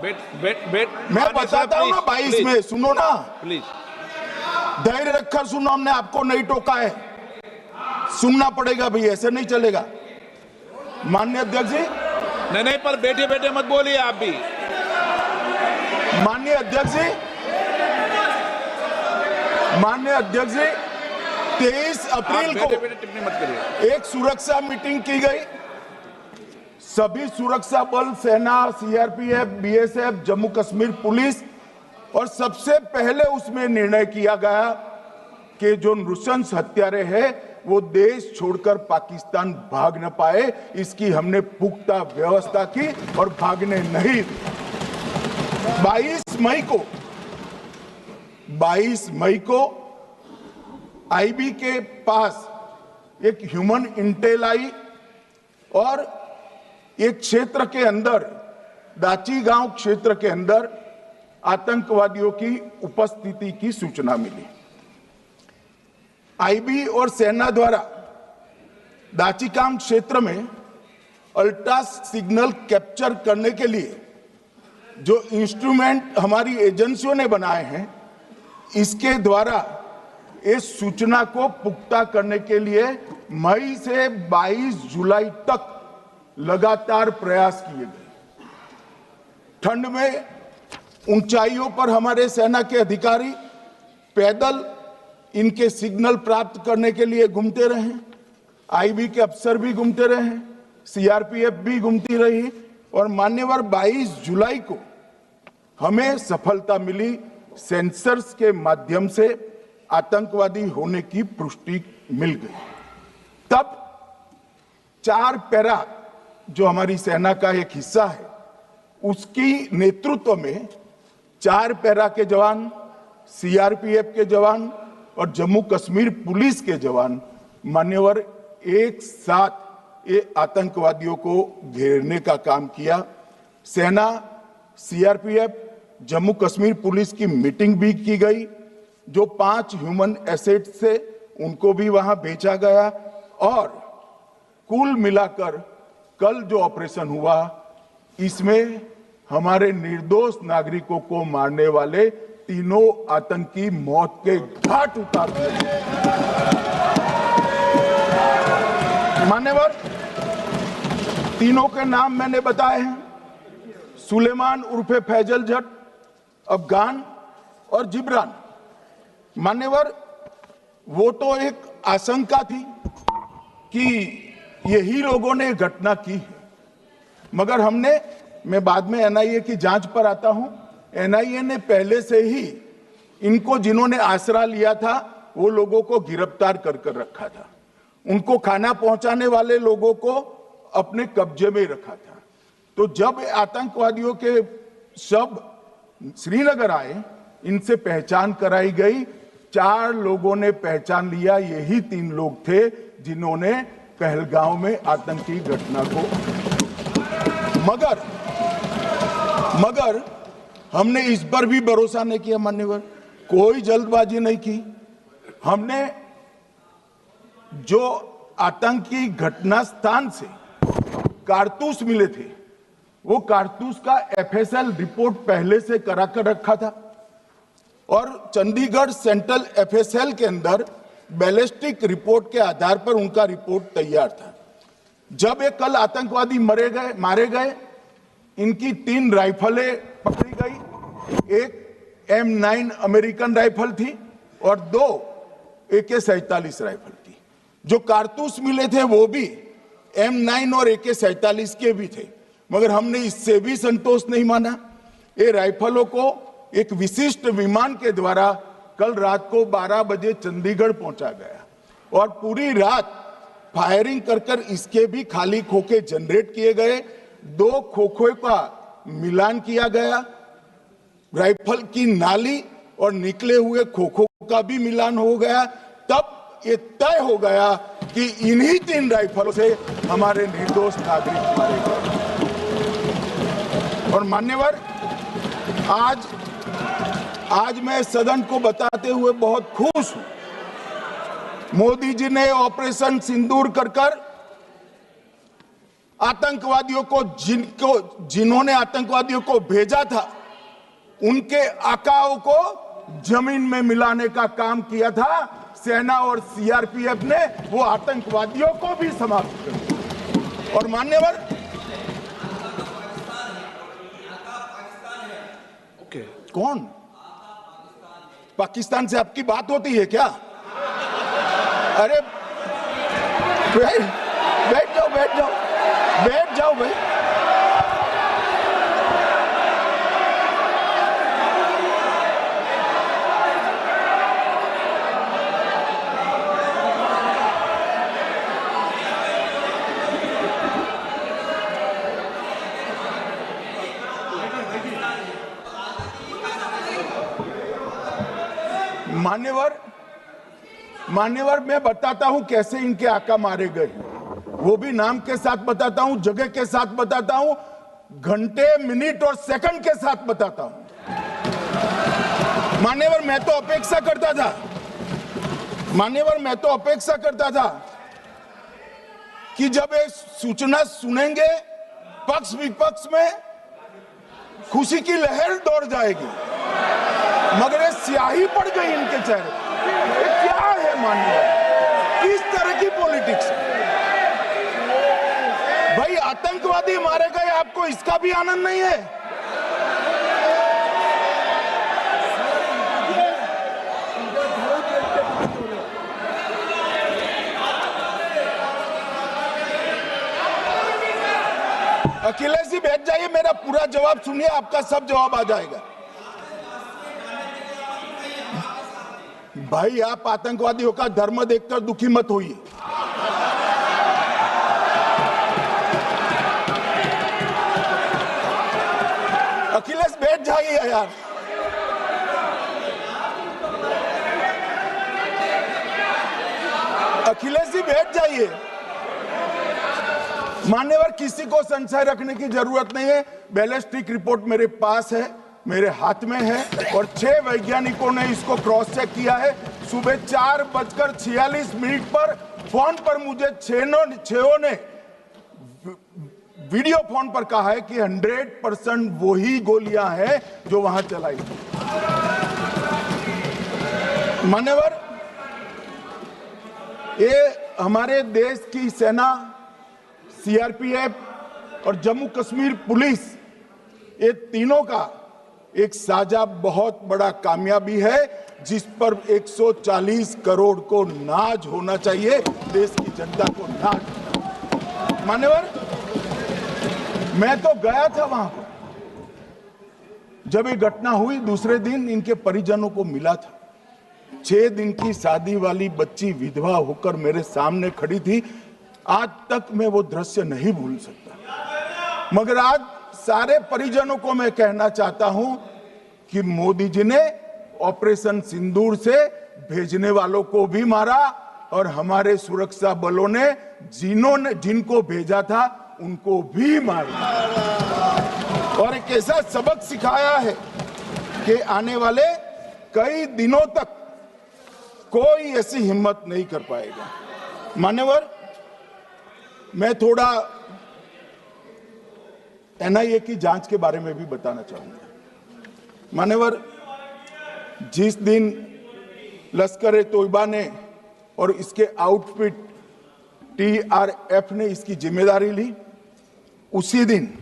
मैं बताता हूँ ना 22 में, सुनो ना प्लीज, धैर्य रखकर सुनो, हमने आपको नहीं टोका है, सुनना पड़ेगा भाई, ऐसे नहीं चलेगा। माननीय अध्यक्ष जी, नहीं, पर बैठे बैठे मत बोलिए आप भी। माननीय अध्यक्ष जी, 23 अप्रैल को टिप्पणी मत करिए। एक सुरक्षा मीटिंग की गई, सभी सुरक्षा बल, सेना, CRPF, BSF, Jammu Kashmir police, और सबसे पहले उसमें निर्णय किया गया कि जो नृशंस हत्यारे हैं वो देश छोड़कर पाकिस्तान भाग न पाए, इसकी हमने पुख्ता व्यवस्था की और भागने नहीं दी। 22 मई को आईबी के पास एक ह्यूमन इंटेल आई और एक क्षेत्र के अंदर, दाची गांव क्षेत्र के अंदर आतंकवादियों की उपस्थिति की सूचना मिली। आईबी और सेना द्वारा दाचीकाम क्षेत्र में अल्ट्रा सिग्नल कैप्चर करने के लिए जो इंस्ट्रूमेंट हमारी एजेंसियों ने बनाए हैं, इसके द्वारा इस सूचना को पुख्ता करने के लिए मई से 22 जुलाई तक लगातार प्रयास किए गए। ठंड में ऊंचाइयों पर हमारे सेना के अधिकारी पैदल इनके सिग्नल प्राप्त करने के लिए घूमते रहे, आईबी के अफसर भी घूमते रहे, सीआरपीएफ भी घूमती रही, और मान्यवर 22 जुलाई को हमें सफलता मिली। सेंसर्स के माध्यम से आतंकवादी होने की पुष्टि मिल गई। तब 4 पैरा जो हमारी सेना का एक हिस्सा है, उसकी नेतृत्व में 4 पैरा के जवान, सीआरपीएफ के जवान और जम्मू कश्मीर पुलिस के जवान मान्यवर एक साथ ये आतंकवादियों को घेरने का काम किया। सेना, सीआरपीएफ, जम्मू कश्मीर पुलिस की मीटिंग भी की गई। जो 5 ह्यूमन एसेट्स थे उनको भी वहां भेजा गया, और कुल मिलाकर कल जो ऑपरेशन हुआ, इसमें हमारे निर्दोष नागरिकों को मारने वाले तीनों आतंकी मौत के घाट उतार दिए। मान्यवर, तीनों के नाम मैंने बताए हैं, सुलेमान उर्फे फैजल जट, अफगान और जिब्रान। मान्यवर, वो तो एक आशंका थी कि यही लोगों ने घटना की है, मगर मैं बाद में एनआईए की जांच पर आता हूं, एनआईए ने पहले से ही इनको, जिन्होंने आसरा लिया था, वो लोगों को गिरफ्तार कर रखा था, उनको खाना पहुंचाने वाले लोगों को अपने कब्जे में रखा था। तो जब आतंकवादियों के शव श्रीनगर आए, इनसे पहचान कराई गई, 4 लोगों ने पहचान लिया, यही 3 लोग थे जिन्होंने पहलगांव में आतंकी घटना को, मगर हमने इस पर भी भरोसा नहीं किया मान्यवर, कोई जल्दबाजी नहीं की। हमने जो आतंकी घटना स्थान से कारतूस मिले थे, वो कारतूस का एफएसएल रिपोर्ट पहले से करा कर रखा था, और चंडीगढ़ सेंट्रल एफएसएल के अंदर बैलिस्टिक रिपोर्ट के आधार पर उनका रिपोर्ट तैयार था। जब ये कल आतंकवादी मारे गए, इनकी 3 राइफलें पकड़ी गई, एक M9 अमेरिकन राइफल थी और 2 AK-47 राइफल थी। जो कारतूस मिले थे वो भी M9 और AK-47 के भी थे, मगर हमने इससे भी संतोष नहीं माना। ये राइफलों को एक विशिष्ट विमान के द्वारा कल रात को 12 बजे चंडीगढ़ पहुंचा गया, और पूरी रात फायरिंग कर इसके भी खाली खोखे जनरेट किए गए, 2 खोखों का मिलान किया गया, राइफल की नाली और निकले हुए खोखों का भी मिलान हो गया। तब ये तय हो गया कि इन्हीं 3 राइफलों से हमारे निर्दोष नागरिक मारे गए। और मान्यवर, आज मैं सदन को बताते हुए बहुत खुश हूं, मोदी जी ने ऑपरेशन सिंदूर कर आतंकवादियों को जिन्होंने आतंकवादियों को भेजा था उनके आकाओं को जमीन में मिलाने का काम किया था सेना और सीआरपीएफ ने। वो आतंकवादियों को भी समाप्त कर दिया। और मान्यवर, कौन पाकिस्तान से आपकी बात होती है क्या? अरे बैठ जाओ बैठ जाओ बैठ जाओ भाई। मान्यवर मैं बताता हूं कैसे इनके आका मारे गए, वो भी नाम के साथ बताता हूं, जगह के साथ बताता हूं, घंटे मिनट और सेकंड के साथ बताता हूं। मान्यवर मैं तो अपेक्षा करता था कि जब ये सूचना सुनेंगे पक्ष विपक्ष में खुशी की लहर दौड़ जाएगी, मगर ये स्याही पड़ गई इनके चेहरे। ये क्या है मान्यवर, किस तरह की पॉलिटिक्स? भाई आतंकवादी मारे गए, आपको इसका भी आनंद नहीं है? अखिलेश जी बैठ जाइए, मेरा पूरा जवाब सुनिए, आपका सब जवाब आ जाएगा। भाई आप आतंकवादियों का धर्म देखकर दुखी मत होइए। अखिलेश बैठ जाइए यार। अखिलेश जी बैठ जाइए। मान्यवर किसी को संशय रखने की जरूरत नहीं है। बैलिस्टिक रिपोर्ट मेरे पास है, मेरे हाथ में है, और 6 वैज्ञानिकों ने इसको क्रॉस चेक किया है। सुबह 4:46 पर फोन पर मुझे छेओं ने वीडियो फोन पर कहा है कि 100% वही गोलियां हैं जो वहां चलाई। मान्यवर, ये हमारे देश की सेना, सीआरपीएफ और जम्मू कश्मीर पुलिस, ये तीनों का एक साझा बहुत बड़ा कामयाबी है, जिस पर 140 करोड़ को नाज होना चाहिए, देश की जनता को नाज। मान्यवर, मैं तो गया था वहां पर जब ये घटना हुई। दूसरे दिन इनके परिजनों को मिला था। 6 दिन की शादी वाली बच्ची विधवा होकर मेरे सामने खड़ी थी। आज तक मैं वो दृश्य नहीं भूल सकता। मगर आज सारे परिजनों को मैं कहना चाहता हूं कि मोदी जी ने ऑपरेशन सिंदूर से भेजने वालों को भी मारा, और हमारे सुरक्षा बलों ने जिनको भेजा था उनको भी मारा, और एक ऐसा सबक सिखाया है कि आने वाले कई दिनों तक कोई ऐसी हिम्मत नहीं कर पाएगा। मान्यवर, मैं थोड़ा एनआईए की जांच के बारे में भी बताना चाहूंगा। मान्यवर, जिस दिन लश्कर-ए-तोयबा ने और इसके आउटफिट टीआरएफ ने इसकी जिम्मेदारी ली, उसी दिन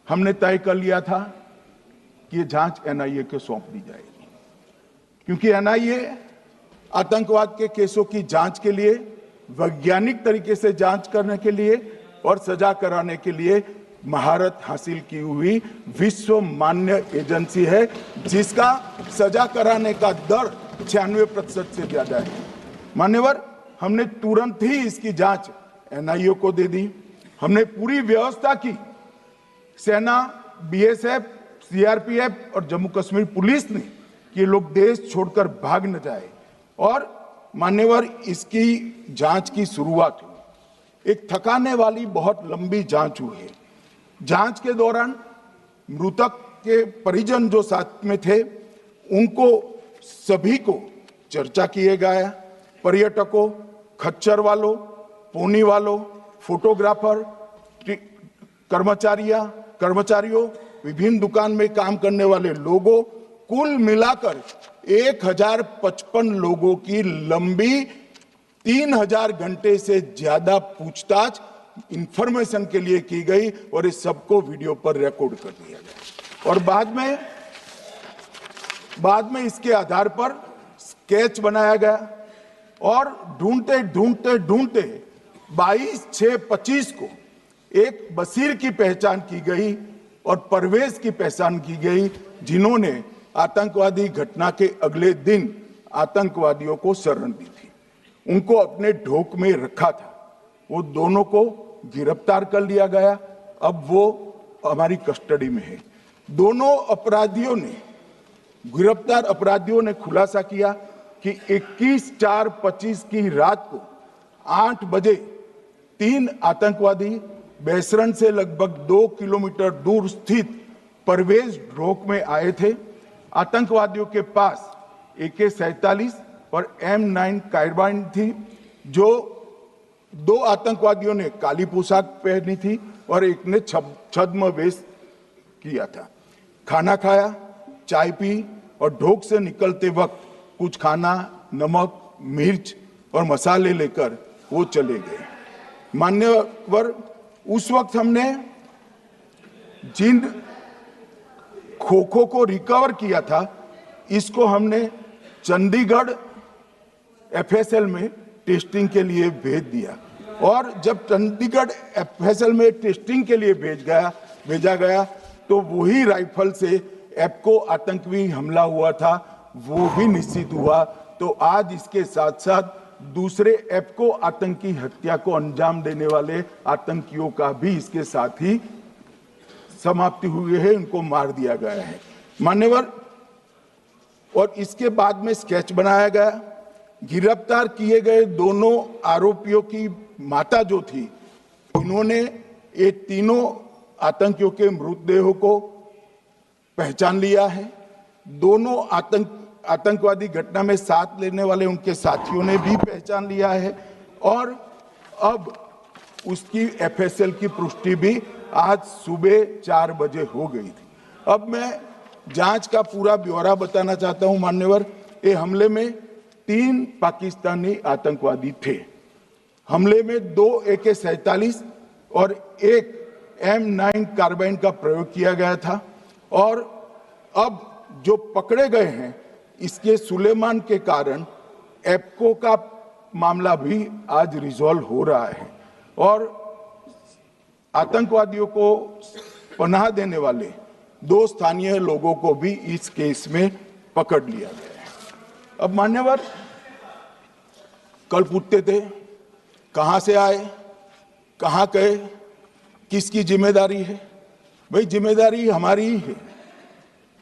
हमने तय कर लिया था कि ये जांच एनआईए को सौंप दी जाएगी, क्योंकि एनआईए आतंकवाद के केसों की जांच के लिए, वैज्ञानिक तरीके से जांच करने के लिए और सजा कराने के लिए महारत हासिल की हुई विश्व मान्य एजेंसी है, जिसका सजा कराने का दर 96% से ज्यादा है। मान्यवर, हमने तुरंत ही इसकी जांच एनआईए को दे दी। हमने पूरी व्यवस्था की। सेना, बीएसएफ, सीआरपीएफ और जम्मू कश्मीर पुलिस ने कि ये लोग देश छोड़कर भाग न जाए। और मान्यवर, इसकी जांच की शुरुआत हुई। एक थकाने वाली बहुत लंबी जांच हुई है। जांच के दौरान मृतक के परिजन जो साथ में थे, उनको सभी को चर्चा किए गया। पर्यटकों, खच्चर वालों, पोनी वालों, फोटोग्राफर, कर्मचारियों, विभिन्न दुकान में काम करने वाले लोगों, कुल मिलाकर 1055 लोगों की लंबी 3000 घंटे से ज्यादा पूछताछ इंफॉर्मेशन के लिए की गई और इस सबको वीडियो पर रिकॉर्ड कर दिया गया और बाद में इसके आधार पर स्केच बनाया गया और ढूंढते 22/6/25 को एक बशीर की पहचान की गई और परवेज की पहचान की गई, जिन्होंने आतंकवादी घटना के अगले दिन आतंकवादियों को शरण दी थी, उनको अपने ढोक में रखा था। वो दोनों को गिरफ्तार कर लिया गया, अब वो हमारी कस्टडी में है। दोनों गिरफ्तार अपराधियों ने खुलासा किया कि 21/4/25 की रात को 8 बजे 3 आतंकवादी बेसरन से लगभग 2 किलोमीटर दूर स्थित परवेज ढोक में आए थे। आतंकवादियों के पास AK-47 और M9 कार्बाइन थी। जो 2 आतंकवादियों ने काली पोशाक पहनी थी और एक ने छद्म वेश किया था। खाना खाया, चाय पी और ढोक से निकलते वक्त कुछ खाना, नमक, मिर्च और मसाले लेकर वो चले गए। मान्यवर, उस वक्त हमने जिन खोखों को रिकवर किया था, इसको हमने चंडीगढ़ FSL में टेस्टिंग के लिए भेज दिया और जब चंडीगढ़ FSL में टेस्टिंग के लिए भेजा गया तो वही राइफल से एप्को आतंकी हमला हुआ था, वो भी निश्चित हुआ। तो आज इसके साथ साथ दूसरे एप्को आतंकी हत्या को अंजाम देने वाले आतंकियों का भी इसके साथ ही समाप्ति हुई है, उनको मार दिया गया है। मान्यवर, और इसके बाद में स्केच बनाया गया। गिरफ्तार किए गए दोनों आरोपियों की माता जो थी, इन्होंने ये तीनों आतंकियों के मृतदेहों को पहचान लिया है। दोनों आतंकवादी घटना में साथ लेने वाले उनके साथियों ने भी पहचान लिया है और अब उसकी FSL की पुष्टि भी आज सुबह 4 बजे हो गई थी। अब मैं जांच का पूरा ब्यौरा बताना चाहता हूं। मान्यवर, ये हमले में 3 पाकिस्तानी आतंकवादी थे। हमले में 2 AK-47 और 1 M9 कार्बाइन का प्रयोग किया गया था और अब जो पकड़े गए हैं, इसके सुलेमान के कारण एप्को का मामला भी आज रिजॉल्व हो रहा है और आतंकवादियों को पनाह देने वाले 2 स्थानीय लोगों को भी इस केस में पकड़ लिया गया है। अब मान्यवर, कल पूछते थे कहां से आए, कहां गए, किसकी जिम्मेदारी है। भाई, जिम्मेदारी हमारी ही है,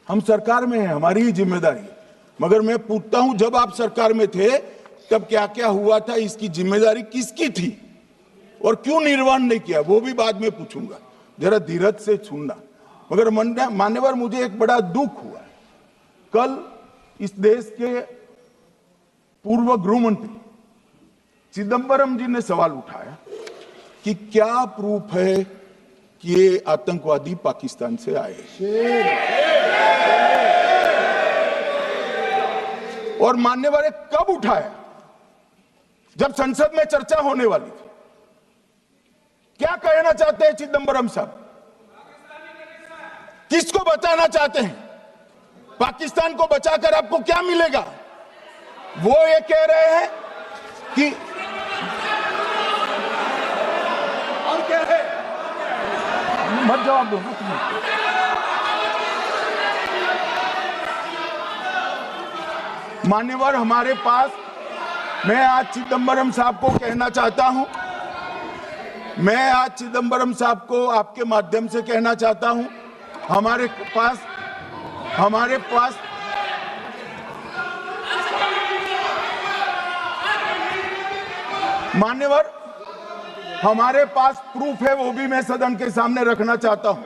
हम सरकार में हैं, हमारी ही जिम्मेदारी है। मगर मैं पूछता हूं, जब आप सरकार में थे तब क्या क्या हुआ था, इसकी जिम्मेदारी किसकी थी और क्यों निर्वहन नहीं किया, वो भी बाद में पूछूंगा, जरा धीरज से सुनना। मगर मान्यवर, मुझे एक बड़ा दुख हुआ। कल इस देश के पूर्व गृह मंत्री चिदंबरम जी ने सवाल उठाया कि क्या प्रूफ है कि ये आतंकवादी पाकिस्तान से आए, और मान्यवर कब उठाया, जब संसद में चर्चा होने वाली थी। क्या कहना चाहते हैं चिदंबरम साहब, किसको बचाना चाहते हैं? पाकिस्तान को बचाकर आपको क्या मिलेगा? वो ये कह रहे हैं कि और क्या है, मत जवाब दो। मान्यवर, हमारे पास, मैं आज चिदंबरम साहब को कहना चाहता हूं, मैं आज चिदंबरम साहब को आपके माध्यम से कहना चाहता हूं, हमारे पास मान्यवर, हमारे पास प्रूफ है, वो भी मैं सदन के सामने रखना चाहता हूं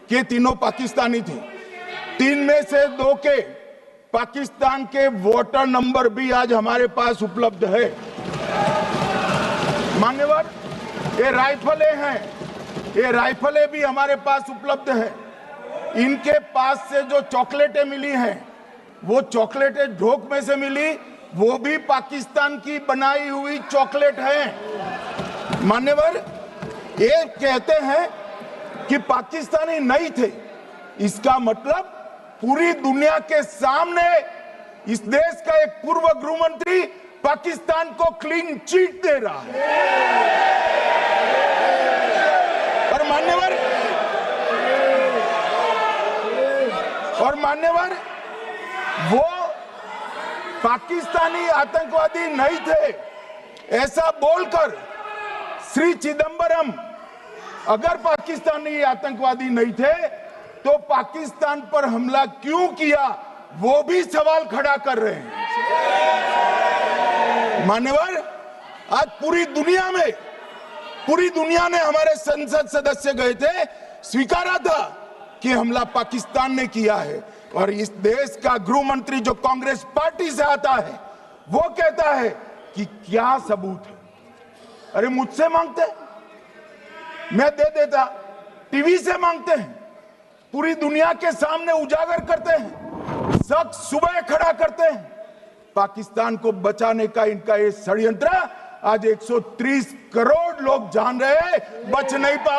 कि तीनों पाकिस्तानी थे। 3 में से 2 के पाकिस्तान के वोटर नंबर भी आज हमारे पास उपलब्ध है। मान्यवर, ये राइफलें हैं, ये राइफलें भी हमारे पास उपलब्ध है। इनके पास से जो चॉकलेटें मिली हैं, वो चॉकलेटें ढोक में से मिली, वो भी पाकिस्तान की बनाई हुई चॉकलेट है। मान्यवर, ये कहते हैं कि पाकिस्तानी नहीं थे, इसका मतलब पूरी दुनिया के सामने इस देश का एक पूर्व गृह मंत्री पाकिस्तान को क्लीन चिट दे रहा है। और मान्यवर, वो पाकिस्तानी आतंकवादी नहीं थे ऐसा बोलकर श्री चिदंबरम अगर पाकिस्तानी आतंकवादी नहीं थे तो पाकिस्तान पर हमला क्यों किया, वो भी सवाल खड़ा कर रहे हैं। मान्यवर, आज पूरी दुनिया ने हमारे संसद सदस्य गए थे, स्वीकारा था कि हमला पाकिस्तान ने किया है। और इस देश का गृह मंत्री जो कांग्रेस पार्टी से आता है, वो कहता है कि क्या सबूत है। अरे मुझसे मांगते, मैं दे देता। टीवी से मांगते हैं, पूरी दुनिया के सामने उजागर करते हैं, सब सुबह खड़ा करते हैं। पाकिस्तान को बचाने का इनका ये षड्यंत्र आज 130 करोड़ लोग जान रहे हैं, बच नहीं पा